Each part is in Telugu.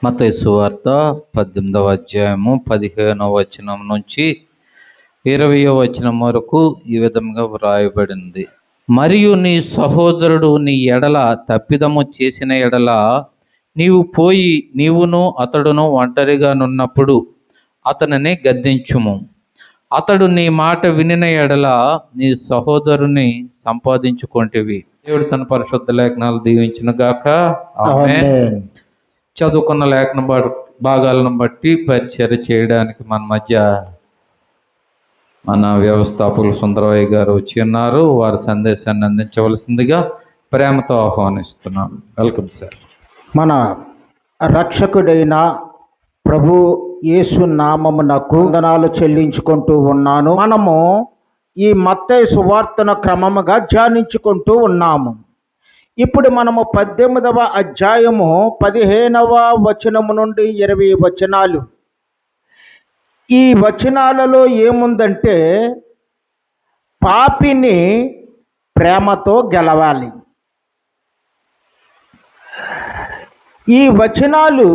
మత్తయి సువార్త 18వ అధ్యాయము 15వ వచనం నుంచి 20వ వచనం వరకు ఈ విధంగా వ్రాయబడింది. మరియు నీ సహోదరుడు నీ ఎడల తప్పిదము చేసిన ఎడల నీవు పోయి నీవును అతడును ఒంటరిగా నున్నప్పుడు అతనిని గద్దించుము. అతడు నీ మాట వినిన ఎడల నీ సహోదరుని సంపాదించుకొంటివి. దేవుడు తన పరిశుద్ధ లేఖనాలు దీవించును గాక. ఆమేన్. చదువుకున్న లేఖన భాగాలను బట్టి పరిచర్య చేయడానికి మన మధ్య మన వ్యవస్థాపకులు సుందరయ్య గారు వచ్చి ఉన్నారు. వారి సందేశాన్ని అందించవలసిందిగా ప్రేమతో ఆహ్వానిస్తున్నాను. Welcome sir. మన రక్షకుడైన ప్రభు యేసు నామమునకు వందనాలు చెల్లించుకుంటూ ఉన్నాను. మనము ఈ మత్తయి సువార్తను క్రమముగా ధ్యానించుకుంటూ ఉన్నాము. ఇప్పుడు మనము 18వ అధ్యాయము 15వ వచనము నుండి 20 వచనాలు. ఈ వచనాలలో ఏముందంటే పాపిని ప్రేమతో గెలవాలి. ఈ వచనాలు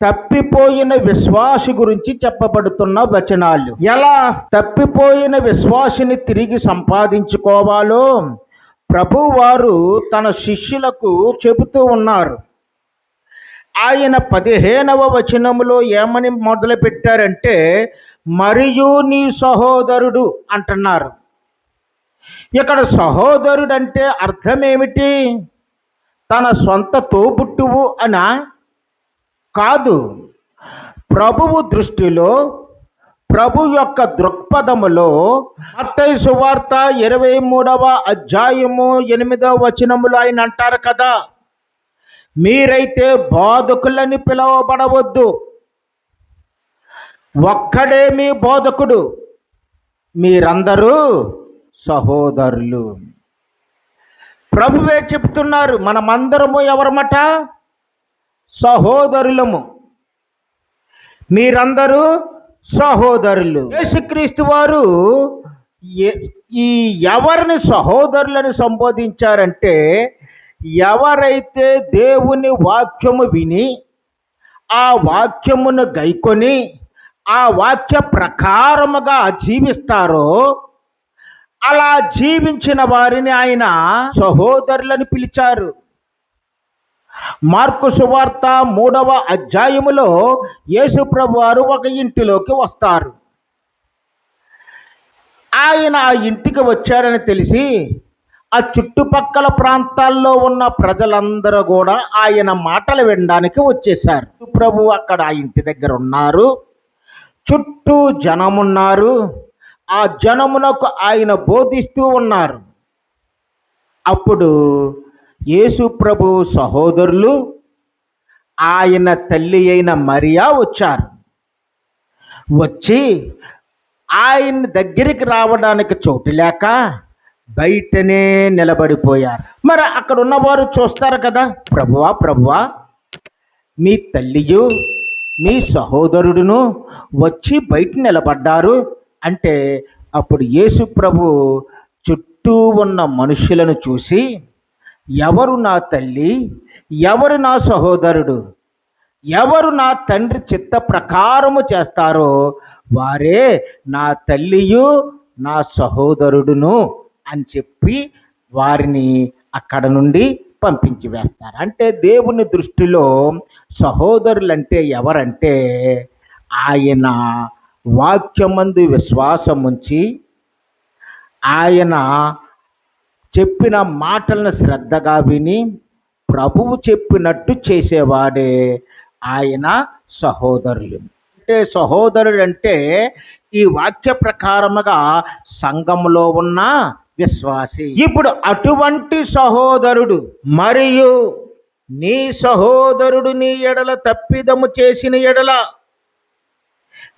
తప్పిపోయిన విశ్వాసి గురించి చెప్పబడుతున్న వచనాలు. ఎలా తప్పిపోయిన విశ్వాసిని తిరిగి సంపాదించుకోవాలో ప్రభువారు తన శిష్యులకు చెబుతూ ఉన్నారు. ఆయన 15వ వచనములో ఏమని మొదలు పెట్టారంటే మరియు నీ సహోదరుడు అంటున్నారు. ఇక్కడ సహోదరుడు అంటే అర్థం ఏమిటి? తన సొంత తోబుట్టువు అనా? కాదు. ప్రభువు దృష్టిలో, ప్రభు యొక్క దృక్పథములో మత్తయి సువార్త 23వ అధ్యాయము 8వ వచనములో ఆయన అంటారు కదా, మీరైతే బోధకులని పిలువబడవద్దు, ఒక్కడే మీ బోధకుడు, మీరందరూ సహోదరులు. ప్రభువే చెప్తున్నారు, మనమందరము ఎవరమట? సహోదరులము. మీరందరూ సహోదరులు. యేసుక్రీస్తు వారు ఈ ఎవరిని సహోదరులను సంబోధించారంటే ఎవరైతే దేవుని వాక్యము విని ఆ వాక్యమును గైకొని ఆ వాక్య ప్రకారముగా జీవిస్తారో అలా జీవించిన వారిని ఆయన సహోదరులని పిలిచారు. మార్కు సువార్త 3వ అధ్యాయములో యేసు ప్రభు వారు ఒక ఇంటిలోకి వస్తారు. ఆయన ఆ ఇంటికి వచ్చారని తెలిసి ఆ చుట్టుపక్కల ప్రాంతాల్లో ఉన్న ప్రజలందరూ కూడా ఆయన మాటలు వినడానికి వచ్చేశారు. ప్రభు అక్కడ ఆ ఇంటి దగ్గర ఉన్నారు, చుట్టూ జనమున్నారు. ఆ జనమునకు ఆయన బోధిస్తూ ఉన్నారు. అప్పుడు యేసు ప్రభు సహోదరులు ఆయన తల్లి అయిన మరియా వచ్చారు. వచ్చి ఆయన దగ్గరికి రావడానికి చోటు లేక బయటనే నిలబడిపోయారు. మరి అక్కడ ఉన్నవారు చూస్తారు కదా, ప్రభువా మీ తల్లియు మీ సహోదరుడును వచ్చి బయట నిలబడ్డారు అంటే అప్పుడు యేసు ప్రభు చుట్టూ ఉన్న మనుషులను చూసి, ఎవరు నా తల్లి, ఎవరు నా సహోదరుడు, ఎవరు నా తండ్రి చిత్త ప్రకారము చేస్తారో వారే నా తల్లియు నా సహోదరుడును అని చెప్పి వారిని అక్కడ నుండి పంపించి వేస్తారు. అంటే దేవుని దృష్టిలో సహోదరులంటే ఎవరంటే ఆయన వాక్యమందు విశ్వాసం ఉంచి ఆయన చెప్పిన మాటలను శ్రద్ధగా విని ప్రభువు చెప్పినట్టు చేసేవాడే ఆయన సహోదరులు. అంటే సహోదరుడు అంటే ఈ వాక్య ప్రకారముగా సంఘంలో ఉన్న విశ్వాసి. ఇప్పుడు అటువంటి సహోదరుడు మరియు నీ సహోదరుడు నీ ఎడల తప్పిదము చేసిన ఎడల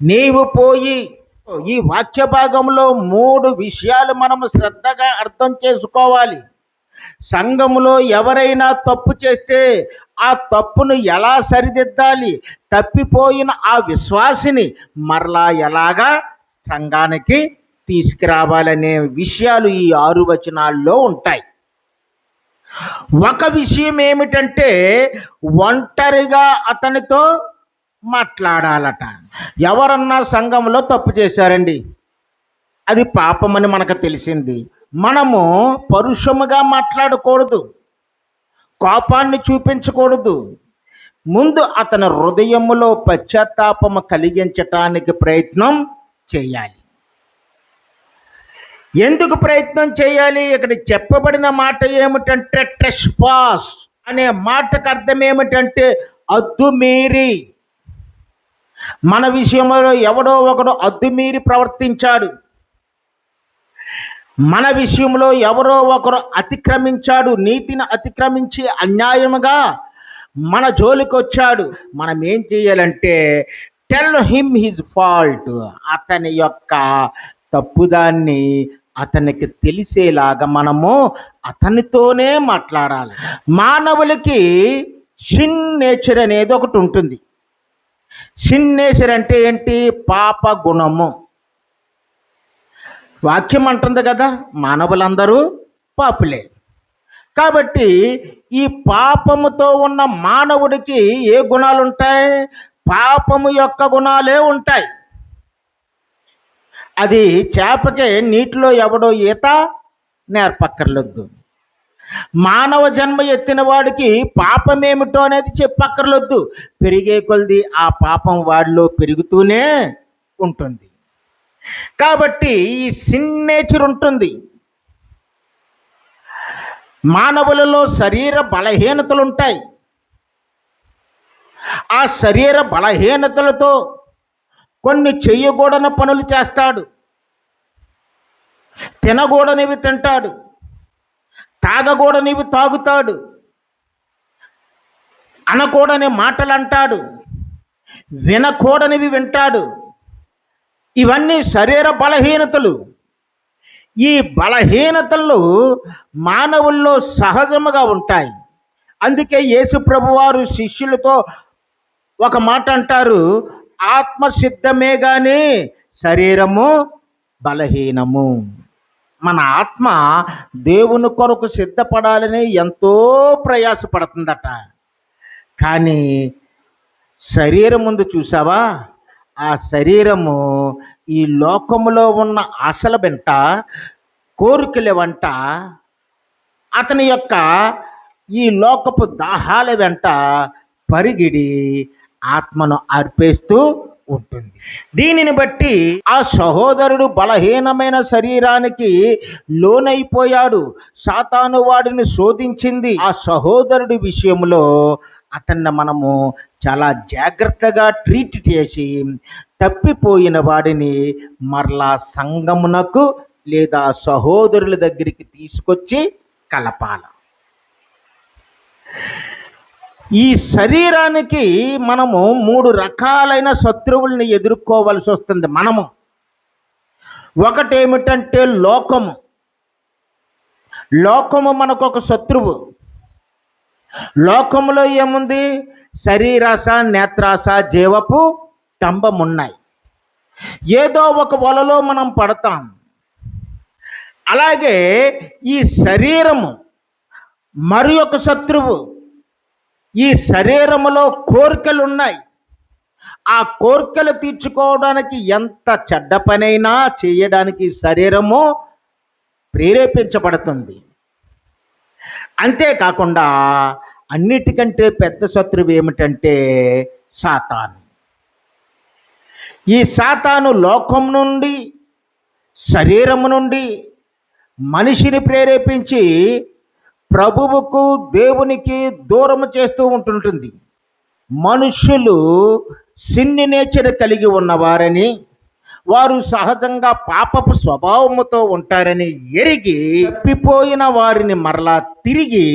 నీవు పోయి, ఈ వాక్య భాగంలో 3 విషయాలు మనము శ్రద్ధగా అర్థం చేసుకోవాలి. సంఘములో ఎవరైనా తప్పు చేస్తే ఆ తప్పును ఎలా సరిదిద్దాలి, తప్పిపోయిన ఆ విశ్వాసిని మరలా ఎలాగా సంఘానికి తీసుకురావాలనే విషయాలు ఈ 6 వచనాల్లో ఉంటాయి. ఒక విషయం ఏమిటంటే ఒంటరిగా అతనితో మాట్లాడాలట. ఎవరన్నా సంఘంలో తప్పు చేశారండి, అది పాపమని మనకు తెలిసింది. మనము పరుషముగా మాట్లాడకూడదు, కోపాన్ని చూపించకూడదు. ముందు అతని హృదయములో పశ్చాత్తాపము కలిగించటానికి ప్రయత్నం చేయాలి. ఎందుకు ప్రయత్నం చేయాలి? ఇక్కడ చెప్పబడిన మాట ఏమిటంటే ట్రెస్పాస్ అనే మాటకు అర్థం ఏమిటంటే అద్దుమీరి. మన విషయంలో ఎవడో ఒకడు అద్దుమీరి ప్రవర్తించాడు, మన విషయంలో ఎవరో ఒకరు అతిక్రమించాడు, నీతిని అతిక్రమించి అన్యాయముగా మన జోలికి వచ్చాడు. మనం ఏం చేయాలంటే టెల్ హిమ్ హిజ్ ఫాల్ట్, అతని యొక్క తప్పుదాన్ని అతనికి తెలిసేలాగా మనము అతనితోనే మాట్లాడాలి. మానవులకి సిన్ నేచర్ అనేది ఒకటి ఉంటుంది. సిన్ నేచర్ అంటే ఏంటి? పాప గుణము. వాక్యం అంటుంది కదా, మానవులందరూ పాపులే. కాబట్టి ఈ పాపముతో ఉన్న మానవుడికి ఏ గుణాలు ఉంటాయి? పాపము యొక్క గుణాలే ఉంటాయి. అది చేపకే నీటిలో ఎవడో ఈత నేర్పక్కర్లేదు. మానవ జన్మ ఎత్తిన వాడికి పాపం ఏమిటో అనేది చెప్పక్కర్లేదు. పెరిగే కొలది ఆ పాపం వాడిలో పెరుగుతూనే ఉంటుంది. కాబట్టి ఈ సిన్ నేచర్ ఉంటుంది. మానవులలో శరీర బలహీనతలు ఉంటాయి. ఆ శరీర బలహీనతలతో కొన్ని చెయ్యకూడని పనులు చేస్తాడు, తినకూడనివి తింటాడు, తాగకూడనివి తాగుతాడు, అనకూడని మాటలు అంటాడు, వినకూడనివి వింటాడు. ఇవన్నీ శరీర బలహీనతలు. ఈ బలహీనతలు మానవుల్లో సహజముగా ఉంటాయి. అందుకే యేసు ప్రభువారు శిష్యులతో ఒక మాట అంటారు, ఆత్మ సిద్ధమే గాని శరీరము బలహీనము. మన ఆత్మ దేవుని కొరకు సిద్ధపడాలని ఎంతో ప్రయాసపడుతుందట. కానీ శరీరం ముందు చూసావా, ఆ శరీరము ఈ లోకములో ఉన్న ఆశల వెంట, కోరికల వెంట, అతని యొక్క ఈ లోకపు దాహాల వెంట పరిగిడి ఆత్మను అర్పేస్తూ ఉంటుంది. దీనిని బట్టి ఆ సహోదరుడు బలహీనమైన శరీరానికి లోనైపోయాడు. సాతాను వాడిని శోధించింది. ఆ సహోదరుడి విషయంలో అతన్ని మనము చాలా జాగ్రత్తగా ట్రీట్ చేసి తప్పిపోయిన వాడిని మరలా సంఘమునకు లేదా సహోదరుల దగ్గరికి తీసుకొచ్చి కలపాల. ఈ శరీరానికి మనము 3 రకాలైన శత్రువుల్ని ఎదుర్కోవలసి వస్తుంది. మనము ఒకటేమిటంటే లోకము. లోకము మనకు ఒక శత్రువు. లోకములో ఏముంది? శరీరాశ, నేత్రాశ, జీవపు డంబమున్నాయి. ఏదో ఒక వలలో మనం పడతాం. అలాగే ఈ శరీరము మరి ఒక శత్రువు. ఈ శరీరములో కోరికలు ఉన్నాయి. ఆ కోరికలు తీర్చుకోవడానికి ఎంత చెడ్డ పనైనా చేయడానికి శరీరము ప్రేరేపించబడుతుంది. అంతేకాకుండా అన్నిటికంటే పెద్ద శత్రువు ఏమిటంటే సాతాను. ఈ సాతాను లోకం నుండి, శరీరము నుండి మనిషిని ప్రేరేపించి ప్రభువుకు, దేవునికి దూరము చేస్తూ ఉంటుంటుంది. మనుషులు సిన్ని నేచర్ కలిగి ఉన్నవారని, వారు సహజంగా పాపపు స్వభావముతో ఉంటారని ఎరిగి తప్పిపోయిన వారిని మరలా తిరిగి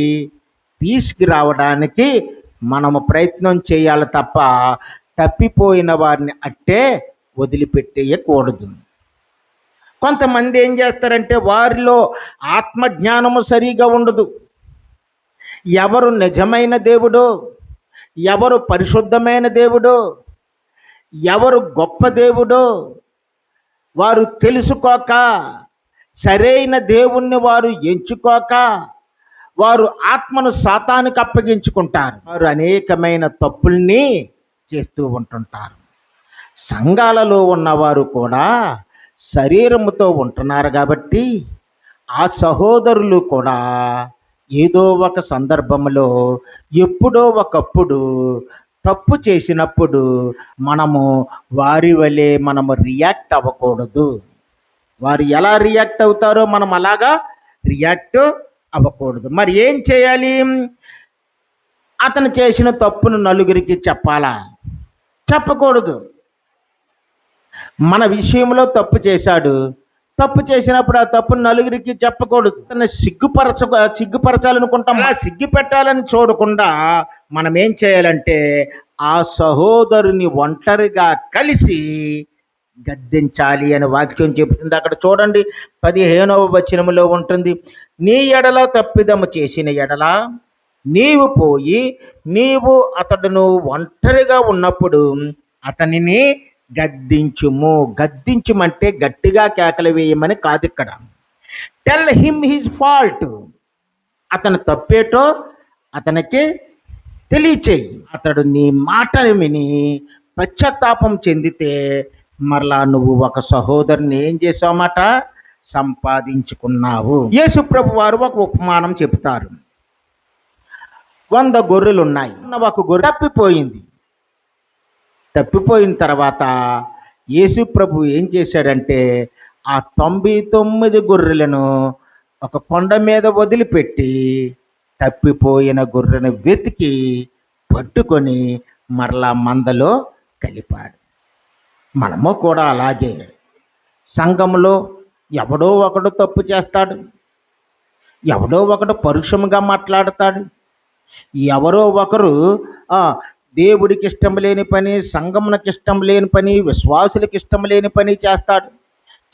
తీసుకురావడానికి మనము ప్రయత్నం చేయాలి తప్ప తప్పిపోయిన వారిని అట్టే వదిలిపెట్టేయకూడదు. కొంతమంది ఏం చేస్తారంటే వారిలో ఆత్మజ్ఞానము సరిగా ఉండదు. ఎవరు నిజమైన దేవుడో, ఎవరు పరిశుద్ధమైన దేవుడో, ఎవరు గొప్ప దేవుడో వారు తెలుసుకోక, సరైన దేవుణ్ణి వారు ఎంచుకోక, వారు ఆత్మను సాతానికి అప్పగించుకుంటారు. వారు అనేకమైన తప్పుల్ని చేస్తూ ఉంటుంటారు. సంఘాలలో ఉన్నవారు కూడా శరీరముతో ఉంటున్నారు కాబట్టి ఆ సహోదరులు కూడా ఏదో ఒక సందర్భంలో ఎప్పుడో ఒకప్పుడు తప్పు చేసినప్పుడు మనము వారి వలె మనము రియాక్ట్ అవ్వకూడదు. వారు ఎలా రియాక్ట్ అవుతారో మనం అలాగా రియాక్ట్ అవ్వకూడదు. మరి ఏం చేయాలి? అతను చేసిన తప్పును నలుగురికి చెప్పాలా? చెప్పకూడదు. మన విషయంలో తప్పు చేశాడు, తప్పు చేసినప్పుడు ఆ తప్పును నలుగురికి చెప్పకూడదు. తను సిగ్గుపరచాలనుకుంటాం. ఆ సిగ్గు పెట్టాలని చూడకుండా మనం ఏం చేయాలంటే ఆ సహోదరుని ఒంటరిగా కలిసి గద్దించాలి అని వాక్యం చెబుతుంది. అక్కడ చూడండి 15వ వచనములో ఉంటుంది, నీ ఎడల తప్పిదము చేసిన ఎడల నీవు పోయి నీవు అతడును ఒంటరిగా ఉన్నప్పుడు అతనిని గద్దించుము. గద్దించుమంటే గట్టిగా కేకలు వేయమని కాదు ఇక్కడ. Tell him his fault. అతను తప్పేటో అతనికి తెలియచేయి. అతడు నీ మాటను విని పశ్చాత్తాపం చెందితే మరలా నువ్వు ఒక సహోదరుని ఏం చేసావన్నమాట? సంపాదించుకున్నావు. యేసు ప్రభు వారు ఒక ఉపమానం చెబుతారు. 100 గొర్రెలు ఉన్నాయి. ఒక గొర్రె తప్పిపోయిన తర్వాత యేసు ప్రభు ఏం చేశాడంటే ఆ 99 గొర్రెలను ఒక కొండ మీద వదిలిపెట్టి తప్పిపోయిన గొర్రెను వెతికి పట్టుకొని మరలా మందలో కలిపాడు. మనము కూడా అలాగే సంఘంలో ఎవడో ఒకడు తప్పు చేస్తాడు, ఎవడో ఒకడు పరుషంగా మాట్లాడతాడు, ఎవరో ఒకరు దేవుడికి ఇష్టం లేని పని, సంఘమునకి ఇష్టం లేని పని, విశ్వాసులకు ఇష్టం లేని పని చేస్తాడు.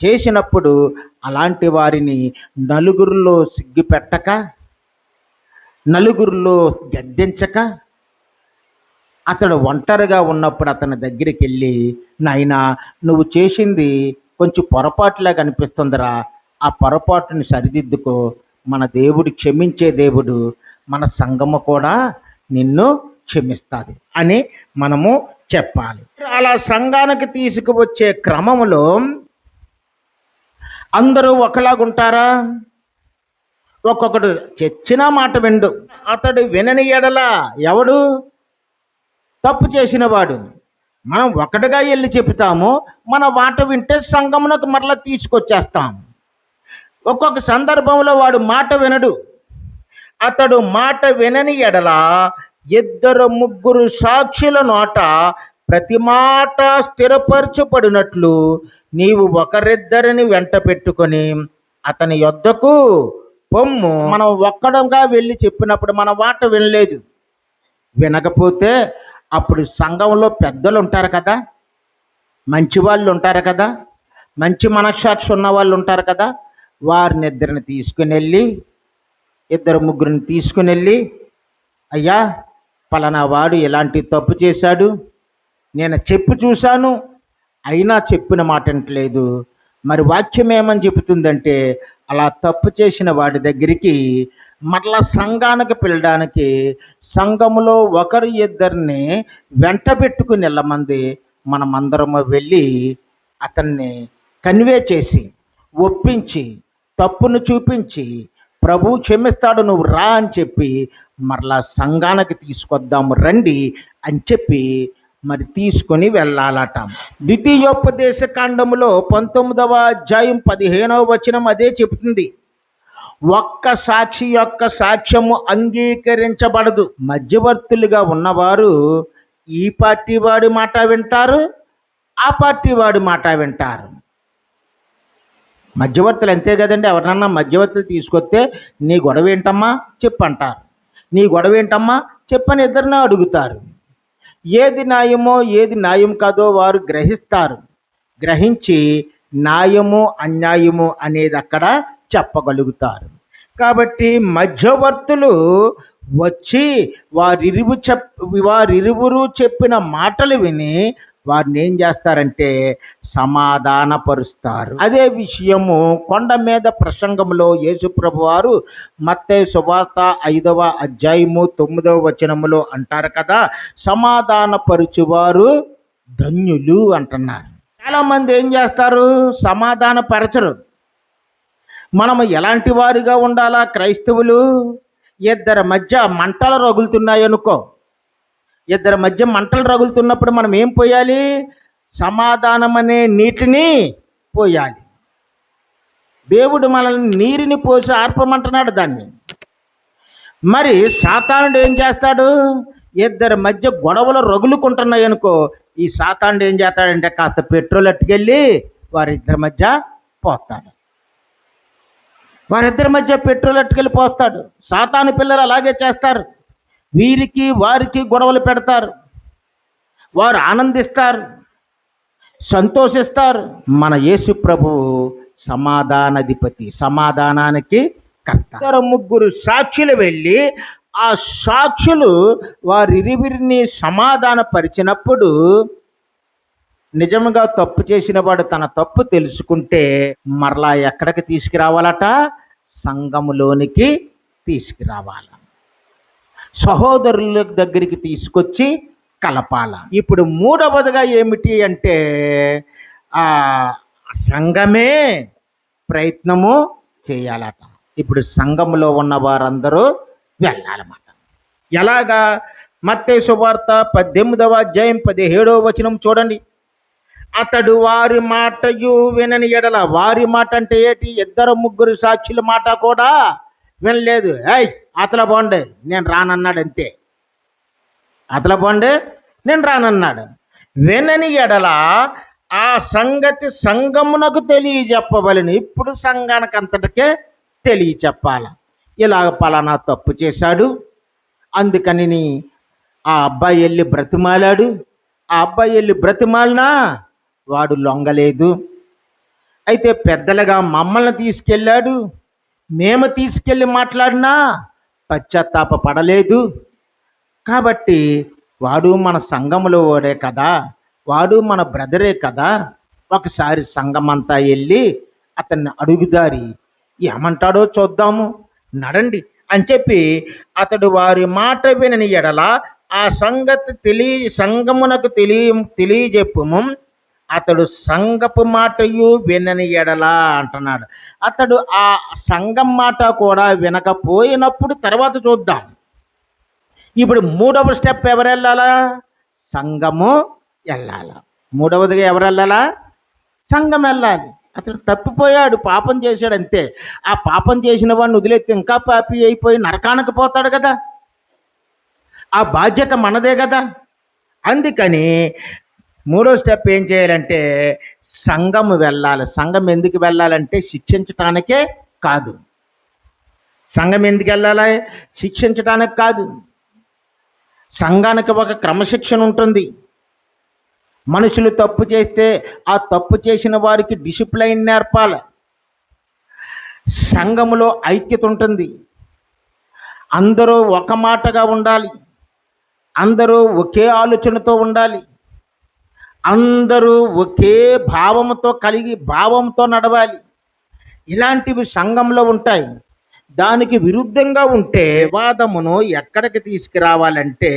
చేసినప్పుడు అలాంటి వారిని నలుగురిలో సిగ్గుపెట్టక, నలుగురిలో గద్దించక, అతడు ఒంటరిగా ఉన్నప్పుడు అతని దగ్గరికి వెళ్ళి, నాయనా నువ్వు చేసింది కొంచెం పొరపాటులాగా అనిపిస్తుందిరా, ఆ పొరపాటుని సరిదిద్దుకో, మన దేవుడు క్షమించే దేవుడు, మన సంఘము కూడా నిన్ను క్షమిస్తుంది అని మనము చెప్పాలి. అలా సంఘానికి తీసుకువచ్చే క్రమములో అందరూ ఒకలాగుంటారా? ఒక్కొక్కడు చచ్చిన మాట విండు. అతడు వినని ఎడల ఎవడు? తప్పు చేసిన వాడు. మనం ఒకటిగా వెళ్ళి చెప్తాము, మన మాట వింటే సంఘమునకు మరలా తీసుకొచ్చేస్తాం. ఒక్కొక్క సందర్భంలో వాడు మాట వినడు. అతడు మాట వినని ఎడల 2-3 సాక్షుల నోట ప్రతి మాట స్థిరపరచబడినట్లు నీవు ఒకరిద్దరిని వెంట పెట్టుకొని అతని యొద్దకు పొమ్ము. మనం ఒక్కడంగా వెళ్ళి చెప్పినప్పుడు మన మాట వినలేదు, వినకపోతే అప్పుడు సంఘంలో పెద్దలు ఉంటారు కదా, మంచి వాళ్ళు ఉంటారు కదా, మంచి మనస్సాక్షి ఉన్న వాళ్ళు ఉంటారు కదా, వారిని ఇద్దరిని తీసుకుని వెళ్ళి 2-3 తీసుకుని వెళ్ళి, అయ్యా పలానా వాడు ఎలాంటి తప్పు చేశాడు, నేను చెప్పి చూశాను, అయినా చెప్పిన మాట వినట్లేదు. మరి వాక్యం ఏమని చెబుతుందంటే అలా తప్పు చేసిన వాడి దగ్గరికి మరలా సంఘానికి పిలడానికి సంఘములో 1-2 వెంట పెట్టుకుని వెళ్ళమంది మనమందరము వెళ్ళి అతన్ని కన్వే చేసి ఒప్పించి తప్పును చూపించి ప్రభు క్షమిస్తాడు నువ్వు రా అని చెప్పి మరలా సంఘానికి తీసుకొద్దాము రండి అని చెప్పి మరి తీసుకొని వెళ్ళాలట. ద్వితీయోపదేశ కాండములో 19వ అధ్యాయం 15వ వచనం అదే చెబుతుంది. ఒక్క సాక్షి యొక్క సాక్ష్యము అంగీకరించబడదు. మధ్యవర్తులుగా ఉన్నవారు ఈ పార్టీ వాడి మాట వింటారు, ఆ పార్టీ వాడి మాట వింటారు. మధ్యవర్తులు అంతే కదండి. ఎవరినన్నా మధ్యవర్తులు తీసుకొస్తే నీ గొడవ ఏంటమ్మా చెప్పంటారు, నీ గొడవ ఏంటమ్మా చెప్పని ఇద్దరిని అడుగుతారు. ఏది న్యాయమో ఏది న్యాయం కాదో వారు గ్రహిస్తారు. గ్రహించి న్యాయము అన్యాయము అనేది అక్కడ చెప్పగలుగుతారు. కాబట్టి మధ్యవర్తులు వచ్చి వారిరువురు చెప్పిన మాటలు విని వారిని ఏం చేస్తారంటే సమాధానపరుస్తారు. అదే విషయము కొండ మీద ప్రసంగంలో యేసుప్రభు వారు మత్తయి సువార్త 5వ అధ్యాయము 9వ వచనములో అంటారు కదా, సమాధానపరుచువారు ధన్యులు అంటున్నారు. చాలా మంది ఏం చేస్తారు? సమాధానపరచరు. మనము ఎలాంటి వారిగా ఉండాలా క్రైస్తవులు? ఇద్దరి మధ్య మంటలు రగులుతున్నాయనుకో, ఇద్దరి మధ్య మంటలు రగులుతున్నప్పుడు మనం ఏం పోయాలి? సమాధానం అనే నీటిని పోయాలి. దేవుడు మనల్ని నీరుని పోసి ఆర్పమంటున్నాడు దాన్ని. మరి సాతానుడు ఏం చేస్తాడు? ఇద్దరి మధ్య గొడవలు రగులుకుంటున్నాయి అనుకో, ఈ సాతానుడు ఏం చేస్తాడంటే కాస్త పెట్రోల్ అట్టుకెళ్ళి వారిద్దరి మధ్య పోస్తాడు. వారిద్దరి మధ్య పెట్రోల్ అట్టుకెళ్ళి పోస్తాడు. సాతాను పిల్లలు అలాగే చేస్తారు. వీరికి వారికి గొడవలు పెడతారు. వారు ఆనందిస్తారు, సంతోషిస్తారు. మన యేసు ప్రభువు సమాధానాధిపతి, సమాధానానికి కర్త. ముగ్గురు సాక్షులు వెళ్ళి ఆ సాక్షులు వారిరువురిని సమాధానపరిచినప్పుడు నిజంగా తప్పు చేసిన వాడు తన తప్పు తెలుసుకుంటే మరలా ఎక్కడికి తీసుకురావాలట? సంఘములోనికి తీసుకురావాలి. సహోదరుల దగ్గరికి తీసుకొచ్చి కలపాల. ఇప్పుడు మూడవదిగా ఏమిటి అంటే సంఘమే ప్రయత్నము చేయాలట. ఇప్పుడు సంఘములో ఉన్న వారందరూ వెళ్ళాలన్నమాట. ఎలాగా? మత్తయి సువార్త 18వ అధ్యాయం 17వ వచనం చూడండి. అతడు వారి మాటయు వినని ఎడల, వారి మాట అంటే ఏంటి? ఇద్దరు ముగ్గురు సాక్షుల మాట కూడా వినలేదు. అతల బాండే నేను రానన్నాడు, అంతే. అతల బాండే నేను రానన్నాడు. వినని ఎడల ఆ సంగతి సంఘమునకు తెలియజెప్పవలెను. ఇప్పుడు సంఘానికి అంతటికే తెలియచెప్పాల. ఇలాగ పలానా తప్పు చేశాడు, అందుకని ఆ అబ్బాయి వెళ్ళి బ్రతిమాలాడు. ఆ అబ్బాయి వెళ్ళి బ్రతిమాలినా వాడు లొంగలేదు. అయితే పెద్దలుగా మమ్మల్ని తీసుకెళ్ళాడు, మేము తీసుకెళ్ళి మాట్లాడినా పశ్చాత్తాప పడలేదు. కాబట్టి వాడు మన సంఘములో వాడే కదా, వాడు మన బ్రదరే కదా, ఒకసారి సంఘమంతా వెళ్ళి అతన్ని అడుగుదారి ఏమంటాడో చూద్దాము, నడండి అని చెప్పి అతడు వారి మాట వినని ఎడల ఆ సంగతి సంఘమునకు తెలియజెప్పుము. అతడు సంఘపు మాటయు వినని ఎడలా అంటున్నాడు. అతడు ఆ సంఘం మాట కూడా వినకపోయినప్పుడు తర్వాత చూద్దాం. ఇప్పుడు మూడవ స్టెప్ ఎవరు వెళ్ళాలా? సంఘము వెళ్ళాలా. మూడవదిగా ఎవరు వెళ్ళాలా? సంఘం వెళ్ళాలి. అతడు తప్పిపోయాడు, పాపం చేశాడు, అంతే. ఆ పాపం చేసిన వాడిని వదిలేస్తే ఇంకా పాపి అయిపోయి నరకానికి పోతాడు కదా. ఆ బాధ్యత మనదే కదా. అందుకని మూడో స్టెప్ ఏం చేయాలంటే సంఘము వెళ్ళాలి. సంఘం ఎందుకు వెళ్ళాలంటే శిక్షించటానికే కాదు. సంఘం ఎందుకు వెళ్ళాలి? శిక్షించటానికి కాదు. సంఘానికి ఒక క్రమశిక్షణ ఉంటుంది. మనుషులు తప్పు చేస్తే ఆ తప్పు చేసిన వారికి డిసిప్లైన్ నేర్పాలి. సంఘములో ఐక్యత ఉంటుంది. అందరూ ఒక మాటగా ఉండాలి. అందరూ ఒకే ఆలోచనతో ఉండాలి. అందరూ ఒకే భావంతో నడవాలి. ఇలాంటివి సంఘంలో ఉంటాయి. దానికి విరుద్ధంగా ఉంటే వాదమును ఎక్కడికి తీసుకురావాలంటే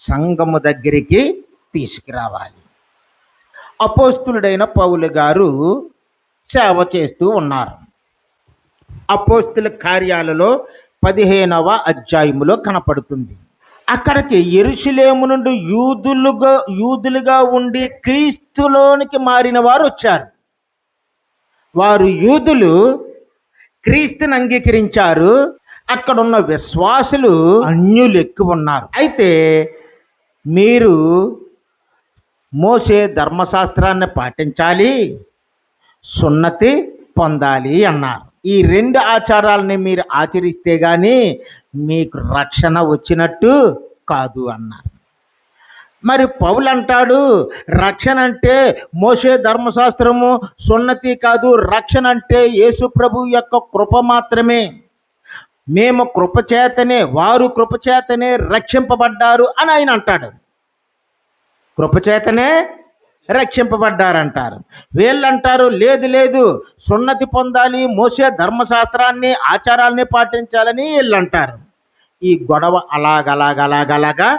సంఘము దగ్గరికి తీసుకురావాలి. అపోస్తులుడైన పౌలు గారు సేవ చేస్తూ ఉన్నారు. అపోస్తుల కార్యాలలో 15వ అధ్యాయములో కనపడుతుంది. అక్కడికి యెరూషలేము నుండి యూదులుగా ఉండి క్రీస్తులోనికి మారిన వారు వచ్చారు. వారు యూదులు క్రీస్తుని అంగీకరించారు. అక్కడున్న విశ్వాసులు అన్యులు ఎక్కువ ఉన్నారు. అయితే మీరు మోసే ధర్మశాస్త్రాన్ని పాటించాలి, సున్నతి పొందాలి అన్నారు. ఈ రెండు ఆచారాలని మీరు ఆచరిస్తే గాని మీకు రక్షణ వచ్చినట్టు కాదు అన్నారు. మరి పౌలు అంటాడు రక్షణ అంటే మోసే ధర్మశాస్త్రము సున్నతి కాదు, రక్షణ అంటే యేసు ప్రభు యొక్క కృప మాత్రమే. మేము కృపచేతనే, వారు కృపచేతనే రక్షింపబడ్డారు అని ఆయన అంటాడు. కృపచేతనే రక్షింపబడ్డారంటారు. వీళ్ళంటారు లేదు లేదు, సున్నతి పొందాలి, మోసే ధర్మశాస్త్రాన్ని ఆచారాల్ని పాటించాలని వీళ్ళంటారు. ఈ గొడవ అలాగలాగా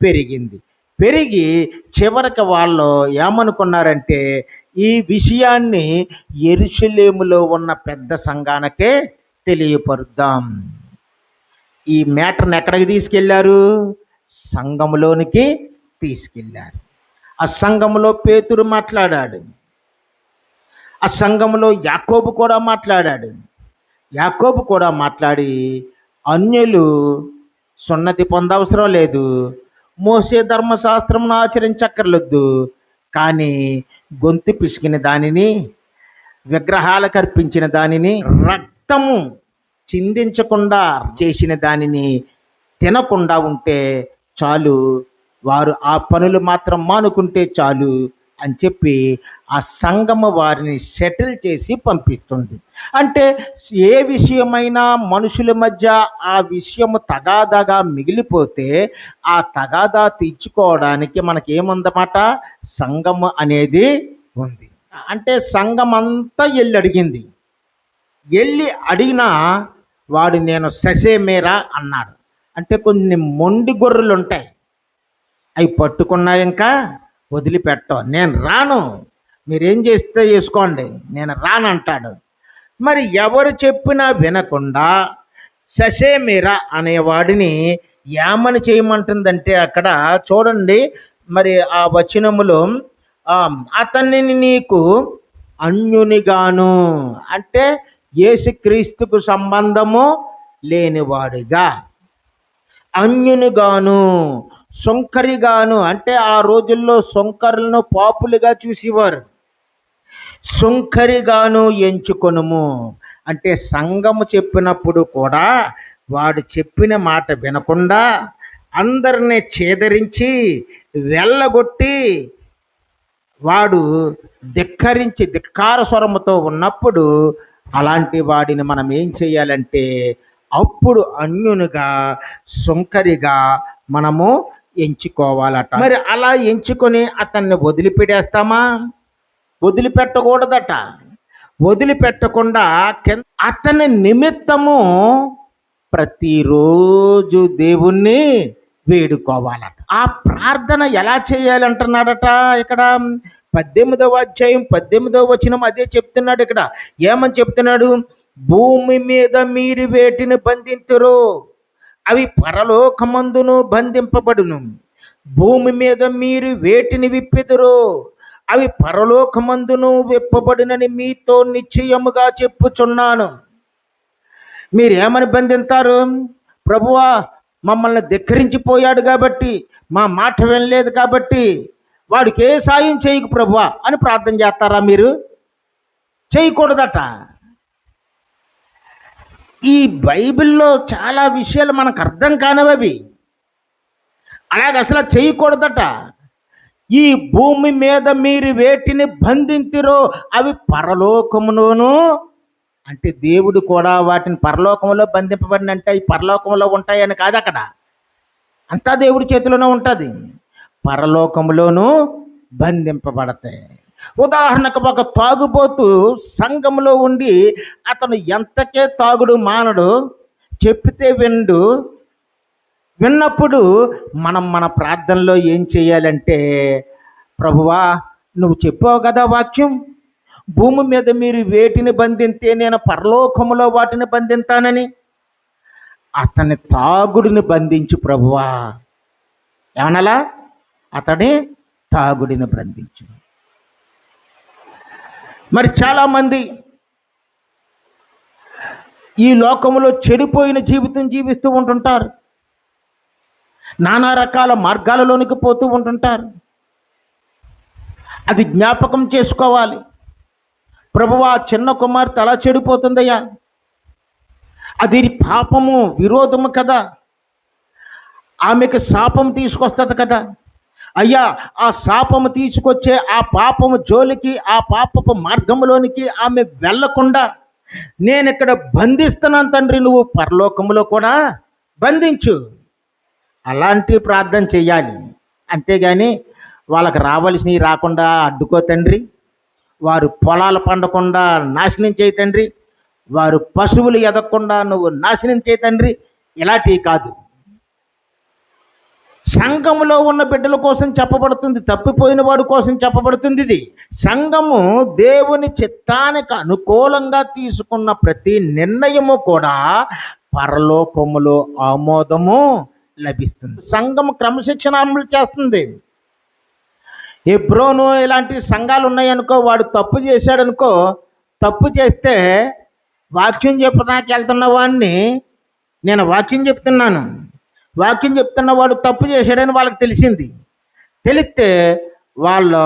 పెరిగింది. పెరిగి చివరికి వాళ్ళు ఏమనుకున్నారంటే ఈ విషయాన్ని యెరూషలేములో ఉన్న పెద్ద సంఘానికే తెలియపరుద్దాం. ఈ మ్యాటర్ని ఎక్కడికి తీసుకెళ్లారు? సంఘములోనికి తీసుకెళ్లారు. ఆ సంఘములో పేతురు మాట్లాడాడు, ఆ సంఘములో యాకోబు కూడా మాట్లాడాడు. యాకోబు కూడా మాట్లాడి అన్యులు సున్నతి పొందవసరం లేదు, మోసే ధర్మశాస్త్రం ఆచరించక్కర్లేదు, కానీ గొంతు పిసికిన దానిని, విగ్రహాలకు అర్పించిన దానిని, రక్తము చిందించకుండా చేసిన దానిని తినకుండా ఉంటే చాలు, వారు ఆ పనులు మాత్రం మానుకుంటే చాలు అని చెప్పి ఆ సంఘము వారిని సెటిల్ చేసి పంపిస్తుంది. అంటే ఏ విషయమైనా మనుషుల మధ్య ఆ విషయము తగాదాగా మిగిలిపోతే ఆ తగాదా తీర్చుకోవడానికి మనకేముందన్నమాట? సంఘము అనేది ఉంది. అంటే సంఘం అంతా వెళ్ళి అడిగింది. వెళ్ళి అడిగినా వాడు నేను ససేమేరా అన్నాడు. అంటే కొన్ని మొండి గొర్రెలు ఉంటాయి, అవి పట్టుకున్నా ఇంకా వదిలిపెట్టవు. నేను రాను, మీరేం చేస్తే చేసుకోండి, నేను రానంటాడు. మరి ఎవరు చెప్పినా వినకుండా ససేమేరా అనేవాడిని ఏమని చేయమంటుందంటే అక్కడ చూడండి, మరి ఆ వచనములో అతనిని నీకు అన్యునిగాను, అంటే యేసుక్రీస్తుకు సంబంధము లేనివాడిగా, అన్యునిగాను, సుంకరిగాను, అంటే ఆ రోజుల్లో సుంకరులను పాపులుగా చూసేవారు. సుంకరిగాను ఎంచుకొనుము అంటే సంఘము చెప్పినప్పుడు కూడా వాడు చెప్పిన మాట వినకుండా అందరినీ చేదరించి వెళ్ళగొట్టి వాడు ధిక్కార స్వరముతో ఉన్నప్పుడు అలాంటి వాడిని మనం ఏం చేయాలంటే అప్పుడు అన్యునిగా, సుంకరిగా మనము ఎంచుకోవాలట. మరి అలా ఎంచుకొని అతన్ని వదిలిపెట్టేస్తామా? వదిలిపెట్టకూడదట. వదిలిపెట్టకుండా అతని నిమిత్తము ప్రతిరోజు దేవుణ్ణి వేడుకోవాలట. ఆ ప్రార్థన ఎలా చేయాలంటున్నాడట ఇక్కడ 18వ అధ్యాయం 18వ వచనం అదే చెప్తున్నాడు. ఇక్కడ ఏమని చెప్తున్నాడు? భూమి మీద మీరు వేటిని బంధింతురో అవి పరలోకమందును బంధింపబడును, భూమి మీద మీరు వేటిని విప్పెదరో అవి పరలోకమందును విప్పబడినని మీతో నిశ్చయముగా చెప్పుచున్నాను. మీరేమని బంధిస్తారు? ప్రభువా మమ్మల్ని ధిక్కరించిపోయాడు కాబట్టి, మా మాట వినలేదు కాబట్టి వాడికి ఏ సాయం చేయకు ప్రభువా అని ప్రార్థన చేస్తారా? మీరు చేయకూడదట. ఈ బైబిల్లో చాలా విషయాలు మనకు అర్థం కానివి, అలాగే అసలు చేయకూడదట. ఈ భూమి మీద మీరు వేటిని బంధింతిరో అవి పరలోకములోను, అంటే దేవుడు కూడా వాటిని పరలోకంలో బంధింపబడినంటే అవి పరలోకంలో ఉంటాయని కాదు, అక్కడ అంతా దేవుడి చేతిలోనే ఉంటుంది. పరలోకంలోనూ బంధింపబడతాయి. ఉదాహరణకు ఒక తాగుబోతు సంఘంలో ఉండి అతను ఎంతకే తాగుడు మానడు, చెప్పితే విండు. విన్నప్పుడు మనం మన ప్రార్థనలో ఏం చేయాలంటే, ప్రభువా నువ్వు చెప్పావు కదా వాక్యం, భూమి మీద మీరు వేటిని బంధింతే నేను పరలోకములో వాటిని బంధింతానని, అతని తాగుడిని బంధించు ప్రభువా. ఏమనాలా? అతని తాగుడిని బంధించు. మరి చాలామంది ఈ లోకములో చెడిపోయిన జీవితం జీవిస్తూ ఉంటుంటారు, నానా రకాల మార్గాలలోనికి పోతూ ఉంటుంటారు. అది జ్ఞాపకం చేసుకోవాలి. ప్రభువా చిన్న కుమార్తె అలా చెడిపోతుందయ్యా, అది పాపము, విరోధము కదా, ఆమెకు శాపం తీసుకొస్తుంది కదా అయ్యా. ఆ శాపము తీసుకొచ్చే ఆ పాపము జోలికి, ఆ పాపపు మార్గంలోనికి ఆమె వెళ్ళకుండా నేను ఇక్కడ బంధిస్తున్నాను తండ్రి, నువ్వు పరలోకములో కూడా బంధించు. అలాంటి ప్రార్థన చెయ్యాలి. అంతేగాని వాళ్ళకి రావాల్సినవి రాకుండా అడ్డుకో తండ్రి. వారు పొలాలు పండకుండా నాశనం చేయి తండ్రి. వారు పశువులు ఎదగకుండా నువ్వు నాశనం చేయి తండ్రి. ఇలాంటివి కాదు. సంఘములో ఉన్న బిడ్డల కోసం చెప్పబడుతుంది, తప్పిపోయిన వాడి కోసం చెప్పబడుతుంది. ఇది సంఘము దేవుని చిత్తానికి అనుకూలంగా తీసుకున్న ప్రతి నిర్ణయము కూడా పరలోకములో ఆమోదము లభిస్తుంది. సంఘము క్రమశిక్షణ అమలు చేస్తుంది. హెబ్రోను ఇలాంటి సంఘాలు ఉన్నాయనుకో, వాడు తప్పు చేశాడనుకో, తప్పు చేస్తే వాక్యం చెప్పడానికి వెళ్తున్న వాడిని నేను వాక్యం చెప్తున్నాను, వాక్యం చెప్తున్న వాడు తప్పు చేశాడని వాళ్ళకి తెలిసింది. తెలిస్తే వాళ్ళు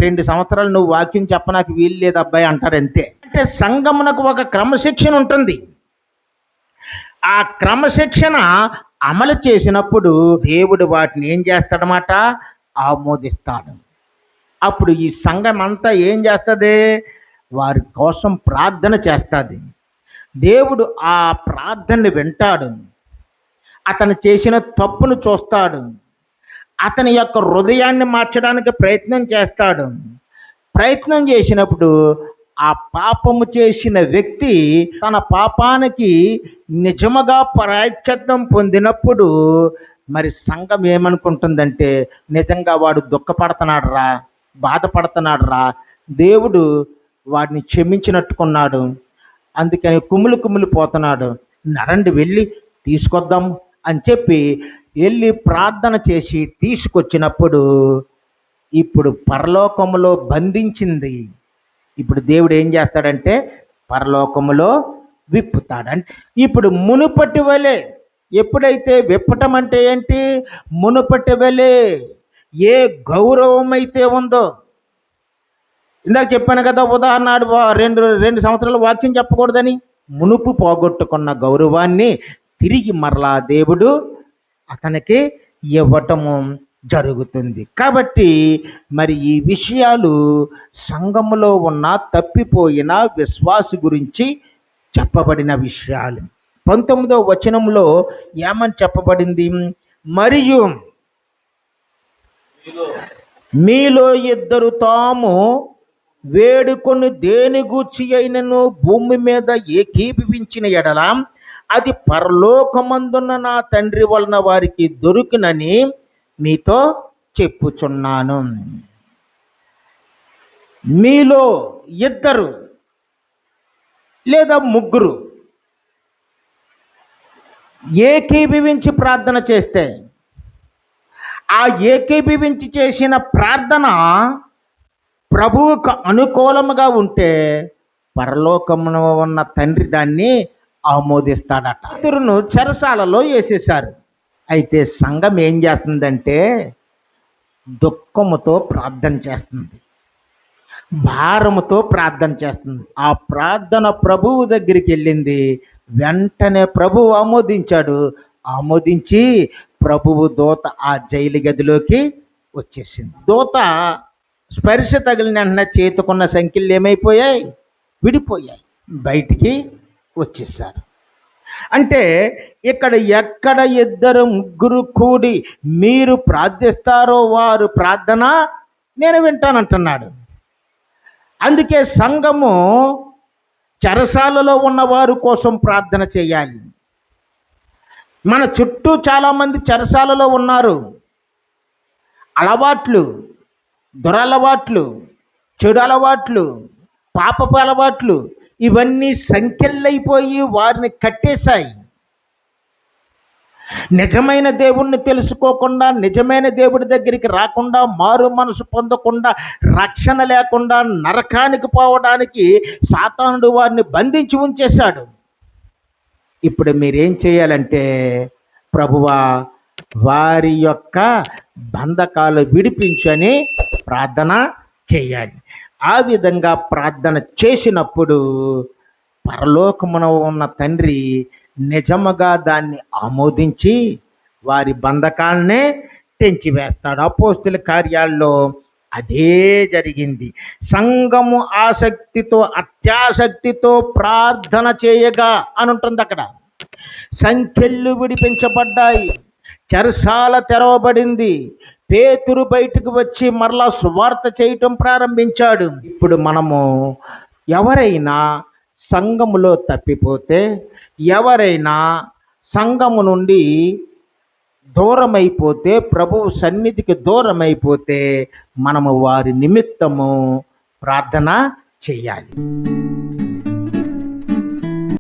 2 సంవత్సరాలు నువ్వు వాక్యం చెప్పడానికి వీలు లేదు అబ్బాయి అంటారు అంతే. అంటే సంఘమునకు ఒక క్రమశిక్షణ ఉంటుంది. ఆ క్రమశిక్షణ అమలు చేసినప్పుడు దేవుడు వాటిని ఏం చేస్తాడన్నమాట, ఆమోదిస్తాడు. అప్పుడు ఈ సంఘం అంతా ఏం చేస్తుంది, వారి కోసం ప్రార్థన చేస్తుంది. దేవుడు ఆ ప్రార్థనని వింటాడు. అతను చేసిన తప్పును చూస్తాడు. అతని యొక్క హృదయాన్ని మార్చడానికి ప్రయత్నం చేస్తాడు. ప్రయత్నం చేసినప్పుడు ఆ పాపము చేసిన వ్యక్తి తన పాపానికి నిజముగా ప్రాయశ్చిత్తం పొందినప్పుడు మరి సంఘం ఏమనుకుంటుందంటే, నిజంగా వాడు దుఃఖపడుతున్నాడు రా, బాధపడుతున్నాడు రా, దేవుడు వాడిని క్షమించినట్టుకున్నాడు, అందుకని కుమ్ములు పోతున్నాడు, నరండి వెళ్ళి తీసుకొద్దాం అని చెప్పి వెళ్ళి ప్రార్థన చేసి తీసుకొచ్చినప్పుడు ఇప్పుడు పరలోకములో బంధించింది. ఇప్పుడు దేవుడు ఏం చేస్తాడంటే పరలోకములో విప్పుతాడంటే, ఇప్పుడు మునుపటి వలె, ఎప్పుడైతే విప్పటం అంటే ఏంటి, మునుపటి వలె ఏ గౌరవం అయితే ఉందో, ఇందాక చెప్పాను కదా ఉదాహరణ, 2 సంవత్సరాలు వాక్యం చెప్పకూడదని, మునుపు పోగొట్టుకున్న గౌరవాన్ని తిరిగి మరలా దేవుడు అతనికి ఇవ్వటము జరుగుతుంది. కాబట్టి మరి ఈ విషయాలు సంఘములో ఉన్న తప్పిపోయిన విశ్వాసి గురించి చెప్పబడిన విషయాలు. 19వ వచనంలో ఏమని చెప్పబడింది, మరియు మీలో ఇద్దరు తాము వేడుకొని దేని గూర్చి అయినను భూమి మీద ఏకీభవించిన ఎడల అది పరలోకమందున్న నా తండ్రి వలన వారికి దొరుకునని మీతో చెప్పుచున్నాను. మీలో ఇద్దరు లేదా ముగ్గురు ఏకీభవించి ప్రార్థన చేస్తే, ఆ ఏకీభవించి చేసిన ప్రార్థన ప్రభువుకు అనుకూలముగా ఉంటే పరలోకమున ఉన్న తండ్రి దాన్ని ఆమోదిస్తాడట. పేతురును చెరసాలలో వేసేశారు. అయితే సంఘం ఏం చేస్తుందంటే దుఃఖముతో ప్రార్థన చేస్తుంది, భారముతో ప్రార్థన చేస్తుంది. ఆ ప్రార్థన ప్రభువు దగ్గరికి వెళ్ళింది. వెంటనే ప్రభువు ఆమోదించాడు. ఆమోదించి ప్రభువు దూత ఆ జైలు గదిలోకి వచ్చేసింది. దూత స్పర్శ తగిలిన వెంటనే చేతుకున్న సంఖ్యలు ఏమైపోయాయి, విడిపోయాయి, బయటికి వచ్చేసారు. అంటే ఇక్కడ ఎక్కడ ఇద్దరు ముగ్గురు కూడి మీరు ప్రార్థిస్తారో వారు ప్రార్థన నేను వింటానంటున్నాడు. అందుకే సంఘము చెరసాలలో ఉన్న వారి కోసం ప్రార్థన చేయాలి. మన చుట్టూ చాలామంది చెరసాలలో ఉన్నారు. అలవాట్లు, దురలవాట్లు, చెడు అలవాట్లు, పాపపు అలవాట్లు ఇవన్నీ సంఖ్యలైపోయి వారిని కట్టేశాయి. నిజమైన దేవుణ్ణి తెలుసుకోకుండా, నిజమైన దేవుడి దగ్గరికి రాకుండా, మారు మనసు పొందకుండా, రక్షణ లేకుండా నరకానికి పోవడానికి సాతానుడు వారిని బంధించి ఉంచేశాడు. ఇప్పుడు మీరేం చేయాలంటే, ప్రభువా వారి యొక్క బంధకాలు విడిపించని ప్రార్థన చేయాలి. ఆ విధంగా ప్రార్థన చేసినప్పుడు పరలోకమున ఉన్న తండ్రి నిజముగా దాన్ని ఆమోదించి వారి బంధకాలనే తెంచివేస్తాడు. అపోస్తుల కార్యాల్లో అదే జరిగింది. సంఘము ఆసక్తితో, అత్యాసక్తితో ప్రార్థన చేయగా అని ఉంటుంది అక్కడ. సంఖ్యలు విడిపించబడ్డాయి, చెరసాల తెరవబడింది, పేతురు బయటకు వచ్చి మరలా సువార్త చేయటం ప్రారంభించాడు. ఇప్పుడు మనము ఎవరైనా సంఘములో తప్పిపోతే, ఎవరైనా సంఘము నుండి దూరమైపోతే, ప్రభువు సన్నిధికి దూరమైపోతే మనము వారి నిమిత్తము ప్రార్థన చేయాలి.